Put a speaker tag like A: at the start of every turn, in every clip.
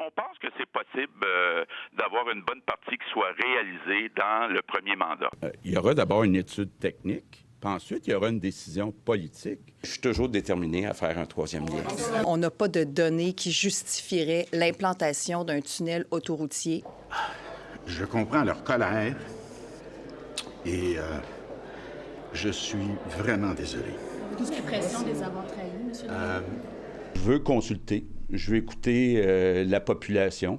A: on pense que c'est possible d'avoir une bonne partie qui soit réalisée dans le premier mandat.
B: Il y aura d'abord une étude technique, puis ensuite, il y aura une décision politique. Je suis toujours déterminé à faire un troisième lien.
C: On n'a pas de données qui justifieraient l'implantation d'un tunnel autoroutier.
D: Je comprends leur colère et je suis vraiment désolé.
E: Vous avez l'impression de les avoir trahis, M. Legault?
B: Je veux consulter, je veux écouter la population.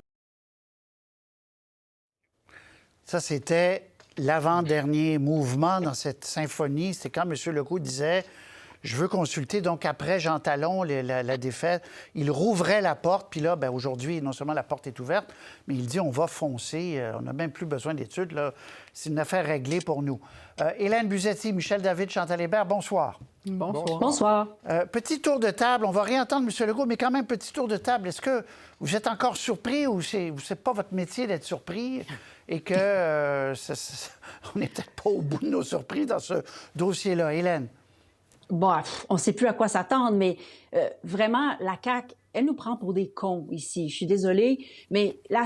F: Ça, c'était l'avant-dernier mouvement dans cette symphonie. C'était quand M. Legault disait « Je veux consulter ». Donc, après Jean Talon, la défaite, il rouvrait la porte. Puis là, bien, aujourd'hui, non seulement la porte est ouverte, mais il dit « On va foncer. On n'a même plus besoin d'études. Là. C'est une affaire réglée pour nous ». Hélène Buzetti, Michel David, Chantal Hébert, bonsoir.
G: Bonsoir.
H: Bonsoir.
F: Petit tour de table. On va réentendre M. Legault, mais quand même, petit tour de table. Est-ce que vous êtes encore surpris ou c'est pas votre métier d'être surpris et que on n'est peut-être pas au bout de nos surprises dans ce dossier-là? Hélène?
H: Bon, on ne sait plus à quoi s'attendre, mais vraiment, la CAQ, elle nous prend pour des cons ici. Je suis désolée, mais la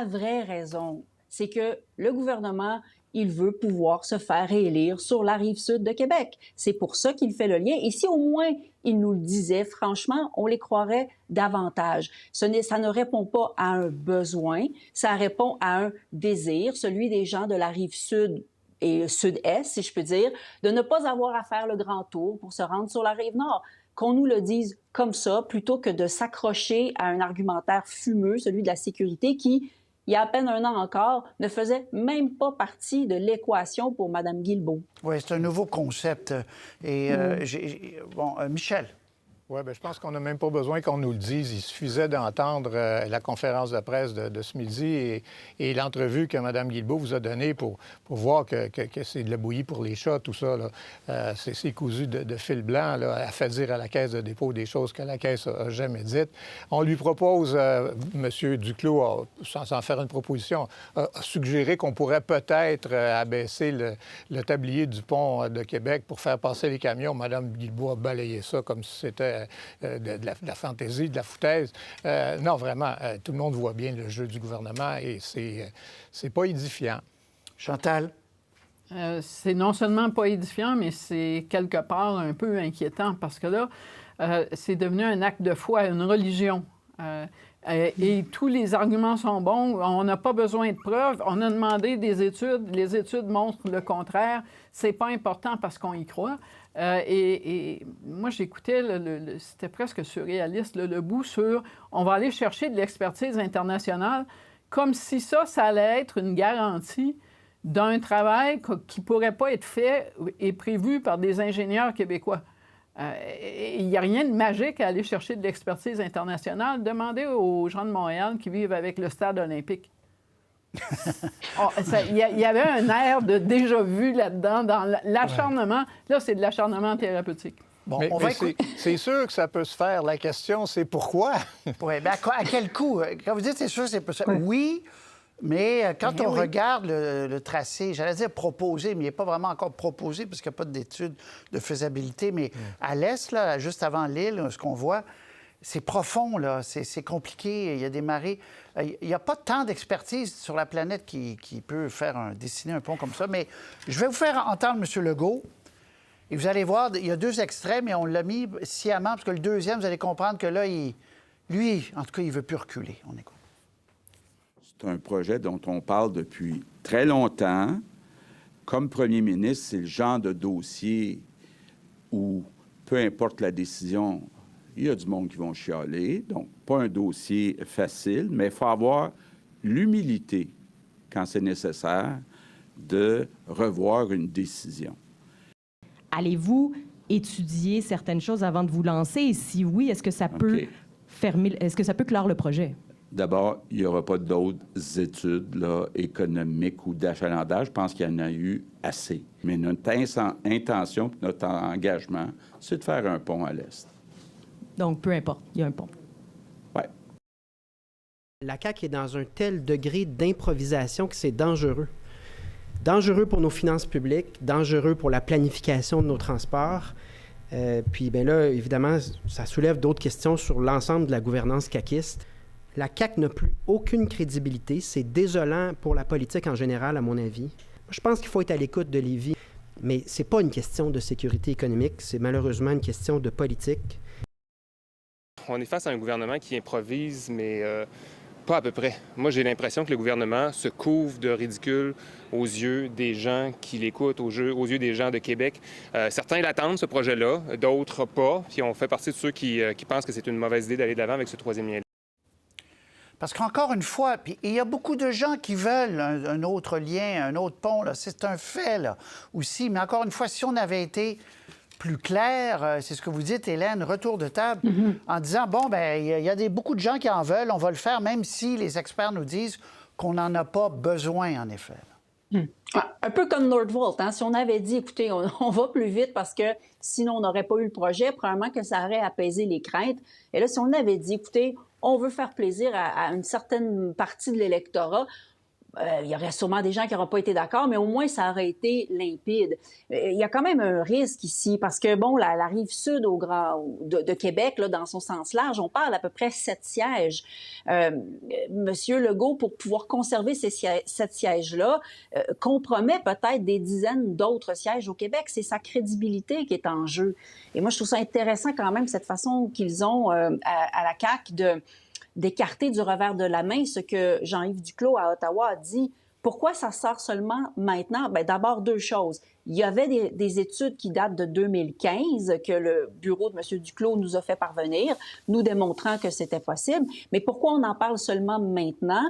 H: vraie raison, c'est que le gouvernement, il veut pouvoir se faire réélire sur la Rive-Sud de Québec. C'est pour ça qu'il fait le lien. Et si au moins il nous le disait, franchement, on les croirait davantage. Ça ne répond pas à un besoin, ça répond à un désir, celui des gens de la Rive-Sud et Sud-Est, si je peux dire, de ne pas avoir à faire le grand tour pour se rendre sur la Rive-Nord. Qu'on nous le dise comme ça, plutôt que de s'accrocher à un argumentaire fumeux, celui de la sécurité, qui, il y a à peine un an encore, ne faisait même pas partie de l'équation pour Mme Guilbeault.
F: Oui, c'est un nouveau concept. Et Michel?
G: Oui, bien, je pense qu'on n'a même pas besoin qu'on nous le dise. Il suffisait d'entendre la conférence de presse de ce midi et l'entrevue que Mme Guilbeault vous a donnée pour voir que c'est de la bouillie pour les chats, tout ça. C'est cousu de fil blanc. Là. Elle fait dire à la Caisse de dépôt des choses que la Caisse n'a jamais dites. On lui propose, M. Duclos, sans faire une proposition, a suggéré qu'on pourrait peut-être abaisser le tablier du pont de Québec pour faire passer les camions. Mme Guilbeault a balayé ça comme si c'était de la fantaisie, de la foutaise. Non, vraiment, tout le monde voit bien le jeu du gouvernement et c'est pas édifiant.
F: Chantal?
I: C'est non seulement pas édifiant, mais c'est quelque part un peu inquiétant parce que là, c'est devenu un acte de foi, une religion. Et tous les arguments sont bons. On n'a pas besoin de preuves. On a demandé des études. Les études montrent le contraire. C'est pas important parce qu'on y croit. Et moi, j'écoutais, c'était presque surréaliste, le bout sur « on va aller chercher de l'expertise internationale », comme si ça allait être une garantie d'un travail qui ne pourrait pas être fait et prévu par des ingénieurs québécois. Il n'y a rien de magique à aller chercher de l'expertise internationale. Demandez aux gens de Montréal qui vivent avec le stade olympique. Il y avait un air de déjà-vu là-dedans, dans l'acharnement. Là, c'est de l'acharnement thérapeutique.
G: Bon, c'est sûr que ça peut se faire. La question, c'est pourquoi?
F: Oui, bien à quel coût? Quand vous dites c'est sûr, c'est pas ça. Oui, mais quand on regarde le tracé, j'allais dire proposé, mais il n'est pas vraiment encore proposé parce qu'il n'y a pas d'étude de faisabilité. Mais à l'est, là, juste avant l'île, ce qu'on voit, c'est profond, là. C'est compliqué. Il y a des marées. Il n'y a pas tant d'expertise sur la planète qui peut dessiner un pont comme ça. Mais je vais vous faire entendre M. Legault. Et vous allez voir, il y a deux extraits, mais on l'a mis sciemment, parce que le deuxième, vous allez comprendre que là, lui, en tout cas, il ne veut plus reculer. On écoute.
B: C'est un projet dont on parle depuis très longtemps. Comme premier ministre, c'est le genre de dossier où, peu importe la décision, il y a du monde qui vont chialer. Donc, pas un dossier facile, mais il faut avoir l'humilité, quand c'est nécessaire, de revoir une décision.
J: Allez-vous étudier certaines choses avant de vous lancer? Et si oui, est-ce que ça peut est-ce que ça peut clore le projet?
B: D'abord, il n'y aura pas d'autres études là, économiques ou d'achalandage. Je pense qu'il y en a eu assez. Mais notre intention, notre engagement, c'est de faire un pont à l'est.
J: Donc, peu importe, il y a un pont.
B: Oui.
K: La CAQ est dans un tel degré d'improvisation que c'est dangereux. Dangereux pour nos finances publiques, dangereux pour la planification de nos transports. Puis, bien là, évidemment, ça soulève d'autres questions sur l'ensemble de la gouvernance caquiste. La CAQ n'a plus aucune crédibilité. C'est désolant pour la politique en général, à mon avis. Je pense qu'il faut être à l'écoute de Lévis, mais ce n'est pas une question de sécurité économique, c'est malheureusement une question de politique.
L: On est face à un gouvernement qui improvise, mais pas à peu près. Moi, j'ai l'impression que le gouvernement se couvre de ridicule aux yeux des gens qui l'écoutent, aux yeux des gens de Québec. Certains l'attendent, ce projet-là, d'autres pas, puis on fait partie de ceux qui pensent que c'est une mauvaise idée d'aller de l'avant avec ce troisième lien.
F: Parce qu'encore une fois, puis il y a beaucoup de gens qui veulent un autre lien, un autre pont, là. C'est un fait, là, aussi. Mais encore une fois, si on avait été plus clair, c'est ce que vous dites, Hélène, retour de table, en disant, bon, bien, il y a beaucoup de gens qui en veulent, on va le faire, même si les experts nous disent qu'on n'en a pas besoin, en effet.
H: Un peu comme Nordvolt, hein? Si on avait dit, écoutez, on va plus vite parce que sinon on n'aurait pas eu le projet, probablement que ça aurait apaisé les craintes. Et là, si on avait dit, écoutez, on veut faire plaisir à une certaine partie de l'électorat, il y aurait sûrement des gens qui n'auraient pas été d'accord, mais au moins, ça aurait été limpide. Il y a quand même un risque ici, parce que, bon, la rive sud de Québec, là, dans son sens large, on parle d'à peu près 7 sièges. Monsieur Legault, pour pouvoir conserver ces 7 sièges-là, compromet peut-être des dizaines d'autres sièges au Québec. C'est sa crédibilité qui est en jeu. Et moi, je trouve ça intéressant quand même, cette façon qu'ils ont à la CAQ d'écarter du revers de la main ce que Jean-Yves Duclos à Ottawa a dit. Pourquoi ça sort seulement maintenant? Bien, d'abord, 2 choses. Il y avait des études qui datent de 2015 que le bureau de M. Duclos nous a fait parvenir, nous démontrant que c'était possible. Mais pourquoi on en parle seulement maintenant?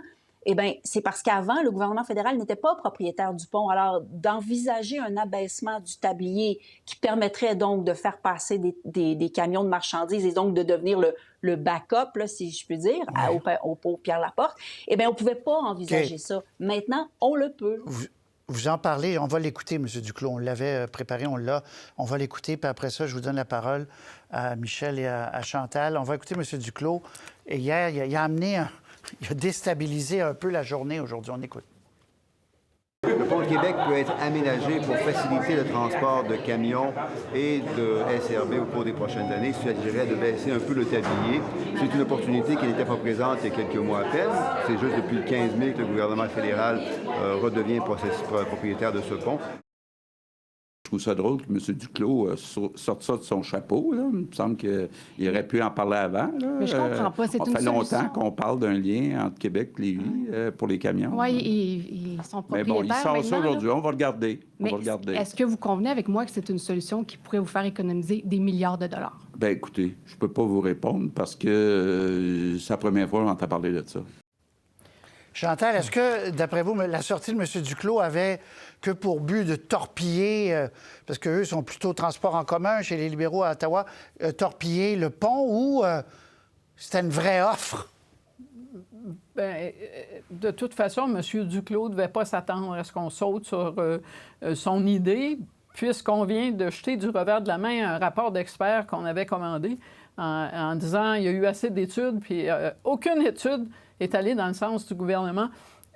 H: Eh bien, c'est parce qu'avant, le gouvernement fédéral n'était pas propriétaire du pont. Alors, d'envisager un abaissement du tablier qui permettrait donc de faire passer des camions de marchandises et donc de devenir le backup, là, si je puis dire, au pont Pierre-Laporte, eh bien, on ne pouvait pas envisager ça. Maintenant, on le peut.
F: Vous en parlez, on va l'écouter, M. Duclos. On l'avait préparé, on l'a. On va l'écouter, puis après ça, je vous donne la parole à Michel et à Chantal. On va écouter M. Duclos. Et hier, il a amené il a déstabilisé un peu la journée aujourd'hui. On écoute.
M: Le pont de Québec peut être aménagé pour faciliter le transport de camions et de SRB au cours des prochaines années. Il s'agirait de baisser un peu le tablier. C'est une opportunité qui n'était pas présente il y a quelques mois à peine. C'est juste depuis le 15 mai que le gouvernement fédéral redevient propriétaire de ce pont.
B: Je trouve ça drôle que M. Duclos sorte ça de son chapeau. Là. Il me semble qu'il aurait pu en parler avant. Là.
N: Mais je comprends pas. C'est
B: ça fait longtemps qu'on parle d'un lien entre Québec et Lévis pour les camions.
N: Oui, ils sont propriétaires.
B: Mais bon, ils sortent ça aujourd'hui. On va regarder.
N: Est-ce que vous convenez avec moi que c'est une solution qui pourrait vous faire économiser des milliards de dollars?
B: Bien, écoutez, je ne peux pas vous répondre parce que c'est la première fois qu'on entend parler de ça.
F: Chantal, est-ce que, d'après vous, la sortie de M. Duclos avait que pour but de torpiller, parce qu'eux sont plutôt transport en commun chez les libéraux à Ottawa, torpiller le pont ou c'était une vraie offre?
I: Bien, de toute façon, M. Duclos ne devait pas s'attendre à ce qu'on saute sur son idée, puisqu'on vient de jeter du revers de la main un rapport d'experts qu'on avait commandé en disant qu'il y a eu assez d'études, puis aucune étude est allée dans le sens du gouvernement.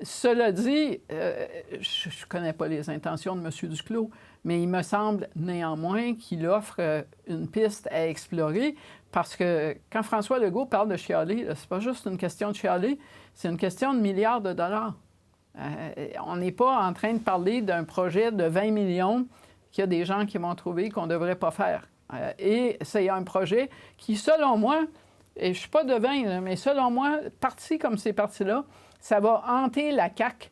I: Cela dit, je ne connais pas les intentions de M. Duclos, mais il me semble néanmoins qu'il offre une piste à explorer parce que quand François Legault parle de chialer, c'est pas juste une question de chialer, c'est une question de milliards de dollars. On n'est pas en train de parler d'un projet de 20 millions qu'il y a des gens qui vont trouver qu'on ne devrait pas faire. Et c'est un projet qui, selon moi, et je ne suis pas devin, là, mais selon moi, parti comme ces partis-là, ça va hanter la CAQ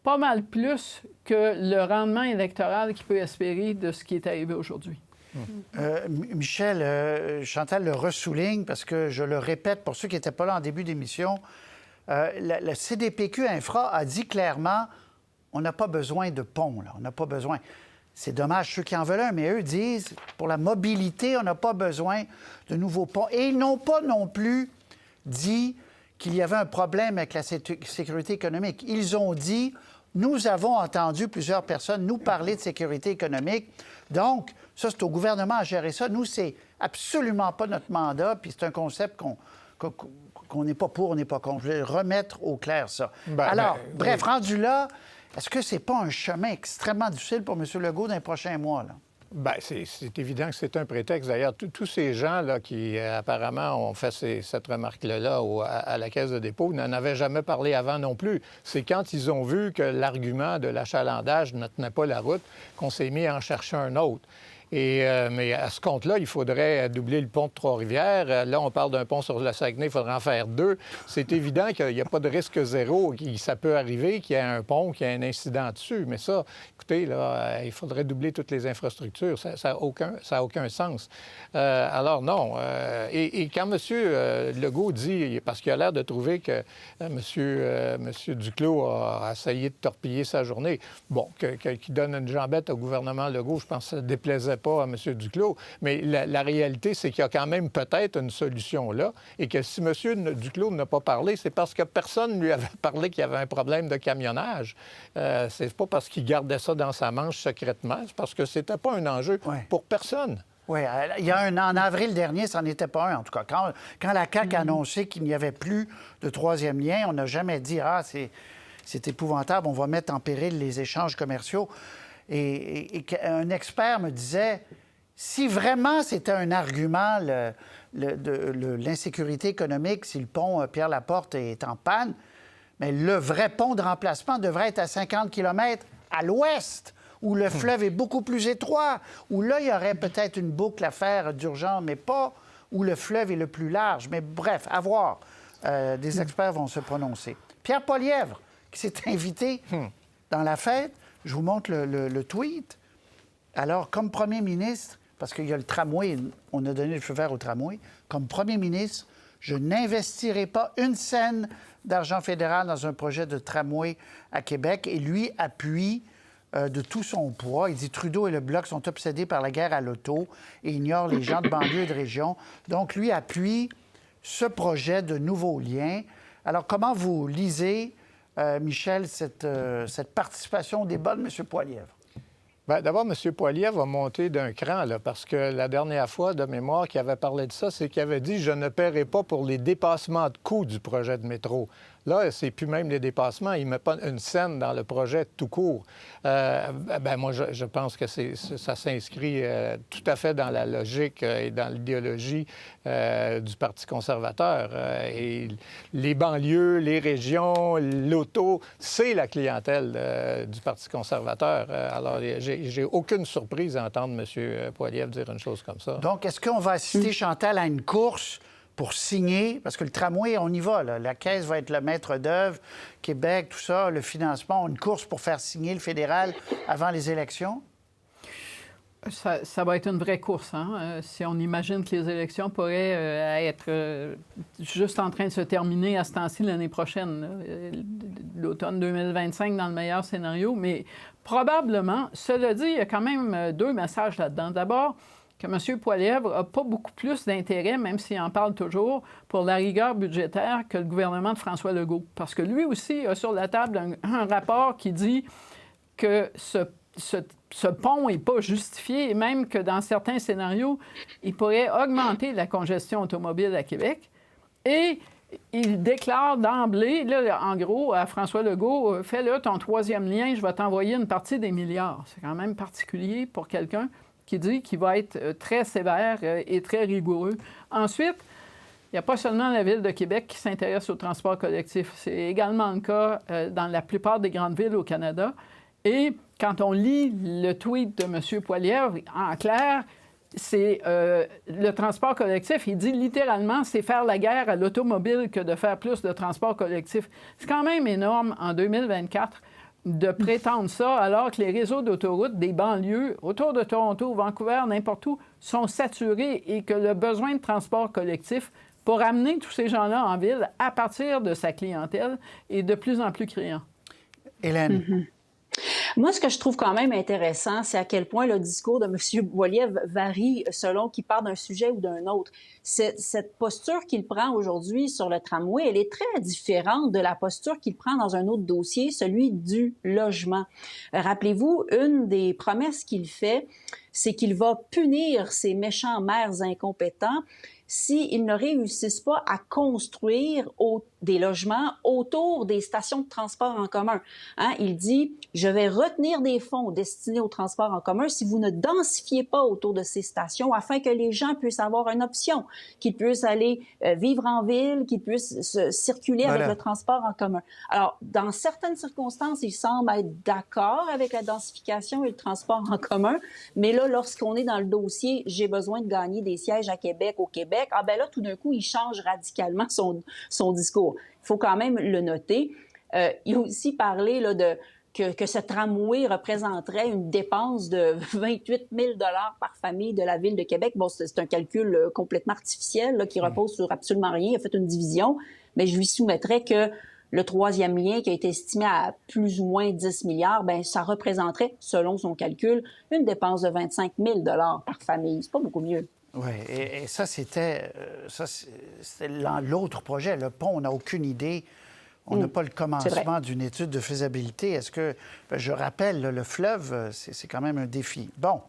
I: pas mal plus que le rendement électoral qu'il peut espérer de ce qui est arrivé aujourd'hui.
F: Michel, Chantal le ressouligne parce que, je le répète, pour ceux qui n'étaient pas là en début d'émission, la CDPQ Infra a dit clairement on n'a pas besoin de pont, là, on n'a pas besoin. C'est dommage, ceux qui en veulent un, mais eux disent, pour la mobilité, on n'a pas besoin de nouveaux ponts. Et ils n'ont pas non plus dit qu'il y avait un problème avec la sécurité économique. Ils ont dit, nous avons entendu plusieurs personnes nous parler de sécurité économique. Donc, ça, c'est au gouvernement à gérer ça. Nous, c'est absolument pas notre mandat, puis c'est un concept qu'on n'est pas pour, on n'est pas contre. Je vais remettre au clair ça. Bref, rendu là, est-ce que c'est pas un chemin extrêmement difficile pour M. Legault dans les prochains mois, là?
G: Bien, c'est évident que c'est un prétexte. D'ailleurs, tous ces gens là, qui apparemment ont fait cette remarque-là à la Caisse de dépôt n'en avaient jamais parlé avant non plus. C'est quand ils ont vu que l'argument de l'achalandage ne tenait pas la route qu'on s'est mis à en chercher un autre. Mais à ce compte-là, il faudrait doubler le pont de Trois-Rivières. Là, on parle d'un pont sur le Saguenay, il faudrait en faire 2. C'est évident qu'il n'y a pas de risque zéro. Ça peut arriver qu'il y ait un pont, qu'il y ait un incident dessus. Mais ça, écoutez, là, il faudrait doubler toutes les infrastructures. Ça n'a aucun sens. Alors non. Et quand M. Legault dit, parce qu'il a l'air de trouver que M. Duclos a essayé de torpiller sa journée, bon, qu'il donne une jambette au gouvernement Legault, je pense que ça ne déplaisait pas à M. Duclos, mais la réalité, c'est qu'il y a quand même peut-être une solution là, et que si M. Duclos n'a pas parlé, c'est parce que personne ne lui avait parlé qu'il y avait un problème de camionnage. C'est pas parce qu'il gardait ça dans sa manche secrètement, c'est parce que c'était pas un enjeu pour personne.
F: Oui, il y a en avril dernier, ça n'en était pas un, en tout cas. Quand la CAQ a annoncé qu'il n'y avait plus de troisième lien, on n'a jamais dit « Ah, c'est épouvantable, on va mettre en péril les échanges commerciaux ». Et un expert me disait, si vraiment c'était un argument, l'insécurité économique, si le pont Pierre-Laporte est en panne, mais le vrai pont de remplacement devrait être à 50 km à l'ouest, où le fleuve est beaucoup plus étroit, où là, il y aurait peut-être une boucle à faire d'urgence, mais pas où le fleuve est le plus large. Mais bref, à voir. Des experts vont se prononcer. Pierre Poilievre, qui s'est invité dans la fête, je vous montre le tweet. Alors, comme premier ministre, parce qu'il y a le tramway, on a donné le feu vert au tramway, comme premier ministre, je n'investirai pas une scène d'argent fédéral dans un projet de tramway à Québec. Et lui appuie de tout son poids. Il dit Trudeau et le Bloc sont obsédés par la guerre à l'auto et ignorent les gens de banlieue et de région. Donc, lui appuie ce projet de nouveaux liens. Alors, comment vous lisez, Michel, cette participation au débat de M. Poilievre?
G: Bien, d'abord, M. Poilievre a monté d'un cran, là, parce que la dernière fois, de mémoire, qu'il avait parlé de ça, c'est qu'il avait dit « Je ne paierai pas pour les dépassements de coûts du projet de métro ». Là, c'est plus même les dépassements. Il ne met pas une scène dans le projet tout court. Moi, je pense que ça s'inscrit tout à fait dans la logique et dans l'idéologie du Parti conservateur. Et les banlieues, les régions, l'auto, c'est la clientèle du Parti conservateur. Alors, j'ai aucune surprise à entendre M. Poilievre dire une chose comme ça.
F: Donc, est-ce qu'on va assister, Chantal, à une course pour signer, parce que le tramway, on y va, là. La Caisse va être le maître d'œuvre, Québec, tout ça, le financement, une course pour faire signer le fédéral avant les élections?
I: Ça va être une vraie course. Hein? Si on imagine que les élections pourraient être juste en train de se terminer à ce temps-ci l'année prochaine, l'automne 2025 dans le meilleur scénario, mais probablement, cela dit, il y a quand même 2 messages là-dedans. D'abord, que M. Poilievre n'a pas beaucoup plus d'intérêt, même s'il en parle toujours, pour la rigueur budgétaire que le gouvernement de François Legault. Parce que lui aussi a sur la table un rapport qui dit que ce pont n'est pas justifié et même que dans certains scénarios, il pourrait augmenter la congestion automobile à Québec. Et il déclare d'emblée, là, en gros, à François Legault, « Fais-le ton 3e lien, je vais t'envoyer une partie des milliards. » C'est quand même particulier pour quelqu'un qui dit qu'il va être très sévère et très rigoureux. Ensuite, il n'y a pas seulement la Ville de Québec qui s'intéresse au transport collectif. C'est également le cas dans la plupart des grandes villes au Canada. Et quand on lit le tweet de M. Poilievre, en clair, c'est le transport collectif, il dit littéralement, c'est faire la guerre à l'automobile que de faire plus de transport collectif. C'est quand même énorme en 2024 de prétendre ça, alors que les réseaux d'autoroutes des banlieues autour de Toronto, Vancouver, n'importe où, sont saturés et que le besoin de transport collectif pour amener tous ces gens-là en ville à partir de sa clientèle est de plus en plus criant.
F: Hélène.
H: Moi, ce que je trouve quand même intéressant, c'est à quel point le discours de M. Poilievre varie selon qu'il part d'un sujet ou d'un autre. Cette posture qu'il prend aujourd'hui sur le tramway, elle est très différente de la posture qu'il prend dans un autre dossier, celui du logement. Rappelez-vous, une des promesses qu'il fait, c'est qu'il va punir ces méchants maires incompétents s'ils ne réussissent pas à construire des logements autour des stations de transport en commun. Hein? Il dit, je vais retenir des fonds destinés au transport en commun si vous ne densifiez pas autour de ces stations afin que les gens puissent avoir une option, qu'ils puissent aller vivre en ville, qu'ils puissent circuler avec le transport en commun. Alors, dans certaines circonstances, il semble être d'accord avec la densification et le transport en commun, mais là, lorsqu'on est dans le dossier, j'ai besoin de gagner des sièges à Québec, au Québec, ah ben là, tout d'un coup, il change radicalement son discours. Il faut quand même le noter. Il a aussi parlé là, que ce tramway représenterait une dépense de 28 000 $ par famille de la Ville de Québec. Bon, c'est un calcul complètement artificiel là, qui repose sur absolument rien. Il a fait une division, mais je lui soumettrais que le troisième lien, qui a été estimé à plus ou moins 10 milliards, ben ça représenterait, selon son calcul, une dépense de 25 000 $ par famille. C'est pas beaucoup mieux.
F: Oui, et ça, c'était l'autre projet. Le pont, on n'a aucune idée. On n'a pas le commencement d'une étude de faisabilité. Est-ce que, je rappelle, le fleuve, c'est quand même un défi. Bon,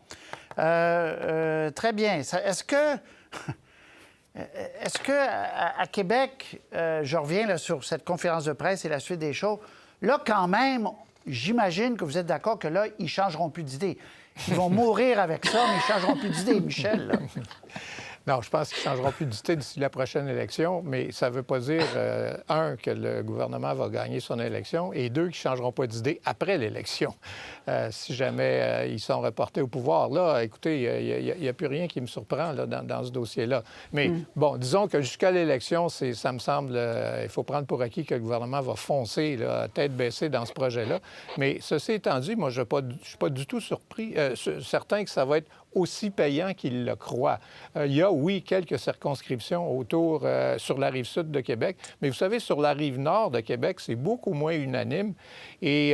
F: très bien. Est-ce que à Québec, je reviens là, sur cette conférence de presse et la suite des choses, là, quand même, j'imagine que vous êtes d'accord que là, ils ne changeront plus d'idée. Ils vont mourir avec ça, mais ils ne changeront plus d'idée, Michel. Là.
G: Non, je pense qu'ils ne changeront plus d'idée d'ici la prochaine élection, mais ça ne veut pas dire, un, que le gouvernement va gagner son élection, et deux, qu'ils ne changeront pas d'idée après l'élection, si jamais ils sont reportés au pouvoir. Là, écoutez, il n'y a plus rien qui me surprend là, dans ce dossier-là. Mais bon, disons que jusqu'à l'élection, ça me semble, il faut prendre pour acquis que le gouvernement va foncer, là, tête baissée dans ce projet-là. Mais ceci étant dit, moi, je ne suis pas du tout certain que ça va être aussi payant qu'il le croit. Il y a, oui, quelques circonscriptions autour, sur la rive sud de Québec, mais vous savez, sur la rive nord de Québec, c'est beaucoup moins unanime et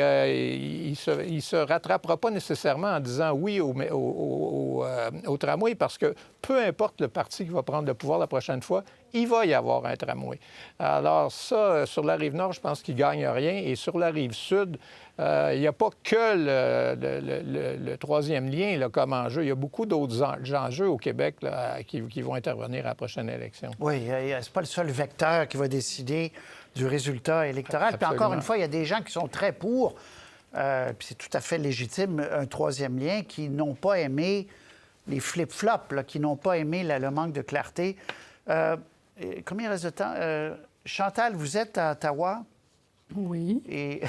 G: il ne se rattrapera pas nécessairement en disant oui au tramway parce que peu importe le parti qui va prendre le pouvoir la prochaine fois, il va y avoir un tramway. Alors ça, sur la rive nord, je pense qu'il ne gagne rien et sur la rive sud, il n'y a pas que le troisième lien là, comme enjeu. Il y a beaucoup d'autres enjeux au Québec là, qui vont intervenir à la prochaine élection.
F: Oui, c'est pas le seul vecteur qui va décider du résultat électoral. Puis encore une fois, il y a des gens qui sont très pour, puis c'est tout à fait légitime, un troisième lien, qui n'ont pas aimé les flip-flops, qui n'ont pas aimé le manque de clarté. Combien il reste de temps? Chantal, vous êtes à Ottawa?
I: Oui.
F: Et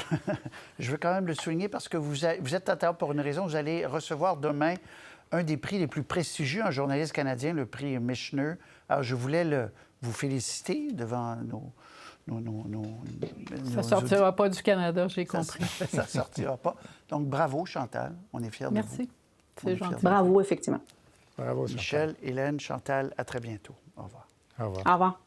F: je veux quand même le souligner parce que vous êtes à Ottawa pour une raison. Vous allez recevoir demain un des prix les plus prestigieux en journaliste canadien, le prix Michener. Alors, je voulais vous féliciter devant Ça
I: ne sortira pas du Canada, j'ai compris.
F: Ça ne sortira pas. Donc, bravo, Chantal. On est fiers de vous.
I: Merci. C'est gentil.
H: Bravo, effectivement.
G: Bravo,
F: Michel, Hélène, Chantal, à très bientôt. Au revoir.
G: Au revoir.
H: Au revoir.